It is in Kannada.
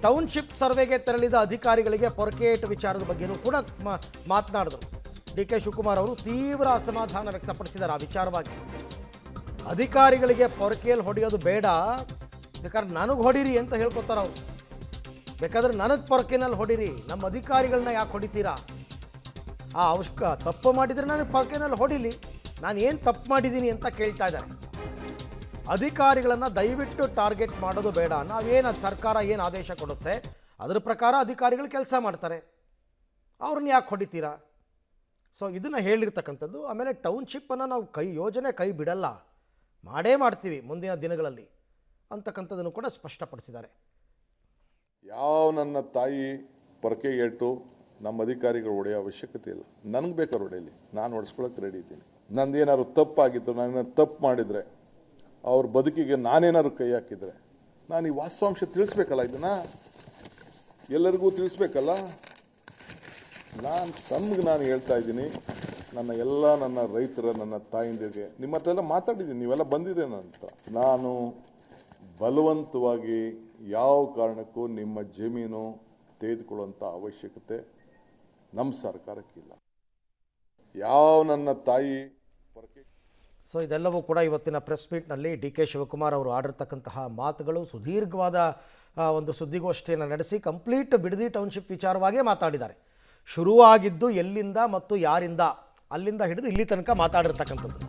ಟೌನ್ಶಿಪ್ ಸರ್ವೆಗೆ ತೆರಳಿದ ಅಧಿಕಾರಿಗಳಿಗೆ ಪೊರಕೇಟ್ ವಿಚಾರದ ಬಗ್ಗೆನೂ ಕೂಡ ಮಾತನಾಡಿದರು. ಡಿ ಕೆ ಶಿವಕುಮಾರ್ ಅವರು ತೀವ್ರ ಅಸಮಾಧಾನ ವ್ಯಕ್ತಪಡಿಸಿದ್ದಾರೆ ಆ ವಿಚಾರವಾಗಿ. ಅಧಿಕಾರಿಗಳಿಗೆ ಪೊರಕೆಯಲ್ಲಿ ಹೊಡೆಯೋದು ಬೇಡ, ಬೇಕಾದ್ರೆ ನನಗೆ ಹೊಡೀರಿ ಅಂತ ಹೇಳ್ಕೊತಾರೆ ಅವರು. ಬೇಕಾದ್ರೆ ನನಗೆ ಪೊರಕೆನಲ್ಲಿ ಹೊಡೀರಿ, ನಮ್ಮ ಅಧಿಕಾರಿಗಳನ್ನ ಯಾಕೆ ಹೊಡಿತೀರಾ? ಆ ತಪ್ಪು ಮಾಡಿದರೆ ನನಗೆ ಪೊರಕೆನಲ್ಲಿ ಹೊಡಿಲಿ, ನಾನು ಏನು ತಪ್ಪು ಮಾಡಿದ್ದೀನಿ ಅಂತ ಕೇಳ್ತಾ ಇದ್ದಾರೆ. ಅಧಿಕಾರಿಗಳನ್ನು ದಯವಿಟ್ಟು ಟಾರ್ಗೆಟ್ ಮಾಡೋದು ಬೇಡ, ನಾವೇನು ಸರ್ಕಾರ ಏನು ಆದೇಶ ಕೊಡುತ್ತೆ ಅದರ ಪ್ರಕಾರ ಅಧಿಕಾರಿಗಳು ಕೆಲಸ ಮಾಡ್ತಾರೆ, ಅವ್ರನ್ನ ಯಾಕೆ ಹೊಡಿತೀರಾ? ಸೊ ಇದನ್ನು ಹೇಳಿರ್ತಕ್ಕಂಥದ್ದು. ಆಮೇಲೆ ಟೌನ್ಶಿಪ್ಪನ್ನು ನಾವು ಯೋಜನೆ ಕೈ ಬಿಡಲ್ಲ, ಮಾಡೇ ಮಾಡ್ತೀವಿ ಮುಂದಿನ ದಿನಗಳಲ್ಲಿ ಅಂತಕ್ಕಂಥದ್ದನ್ನು ಕೂಡ ಸ್ಪಷ್ಟಪಡಿಸಿದ್ದಾರೆ. ಯಾವ ನನ್ನ ತಾಯಿ ಪೊರಕೆಗೇಟು ನಮ್ಮ ಅಧಿಕಾರಿಗಳು ಹೊಡೆಯೋ ಅವಶ್ಯಕತೆ ಇಲ್ಲ. ನನಗೆ ಬೇಕಾದ್ರೆ ಹೊಡೆಯಲಿ, ನಾನು ಹೊಡೆಸ್ಕೊಳಕ್ಕೆ ರೆಡಿ ಇದ್ದೀನಿ. ನಂದೇನಾದ್ರು ತಪ್ಪಾಗಿತ್ತು, ನಾನೇನಾದ್ರು ತಪ್ಪು ಮಾಡಿದರೆ, ಅವ್ರ ಬದುಕಿಗೆ ನಾನೇನಾದ್ರು ಕೈ ಹಾಕಿದರೆ, ನಾನು ಈ ವಾಸ್ತವಾಂಶ ತಿಳಿಸ್ಬೇಕಲ್ಲ, ಇದನ್ನು ಎಲ್ಲರಿಗೂ ತಿಳಿಸ್ಬೇಕಲ್ಲ. ನಾನು ಹೇಳ್ತಾ ಇದ್ದೀನಿ, ನನ್ನ ರೈತರ, ನನ್ನ ತಾಯಿಂದಿರಿಗೆ ನಿಮ್ಮ ಹತ್ರ ಎಲ್ಲ ಮಾತಾಡಿದ್ದೀನಿ, ನೀವೆಲ್ಲ ಬಂದಿದ್ದೀರಿ ನನ್ನ ಹತ್ರ. ನಾನು ಬಲವಂತವಾಗಿ ಯಾವ ಕಾರಣಕ್ಕೂ ನಿಮ್ಮ ಜಮೀನು ತೆಗೆದುಕೊಳ್ಳುವಂಥ ಅವಶ್ಯಕತೆ ನಮ್ಮ ಸರ್ಕಾರಕ್ಕಿಲ್ಲ. ಯಾವ ನನ್ನ ತಾಯಿ ಪೊರಕೆ. ಸೊ ಇದೆಲ್ಲವೂ ಕೂಡ ಇವತ್ತಿನ ಪ್ರೆಸ್ ಮೀಟ್ನಲ್ಲಿ ಡಿ ಕೆ ಶಿವಕುಮಾರ್ ಅವರು ಆಡಿರ್ತಕ್ಕಂತಹ ಮಾತುಗಳು. ಸುದೀರ್ಘವಾದ ಒಂದು ಸುದ್ದಿಗೋಷ್ಠಿಯನ್ನು ನಡೆಸಿ ಕಂಪ್ಲೀಟ್ ಬಿಡದಿ ಟೌನ್ಶಿಪ್ ವಿಚಾರವಾಗೇ ಮಾತಾಡಿದ್ದಾರೆ. ಶುರುವಾಗಿದ್ದು ಎಲ್ಲಿಂದ ಮತ್ತು ಯಾರಿಂದ, ಅಲ್ಲಿಂದ ಹಿಡಿದು ಇಲ್ಲಿ ತನಕ ಮಾತಾಡಿರ್ತಕ್ಕಂಥದ್ದು.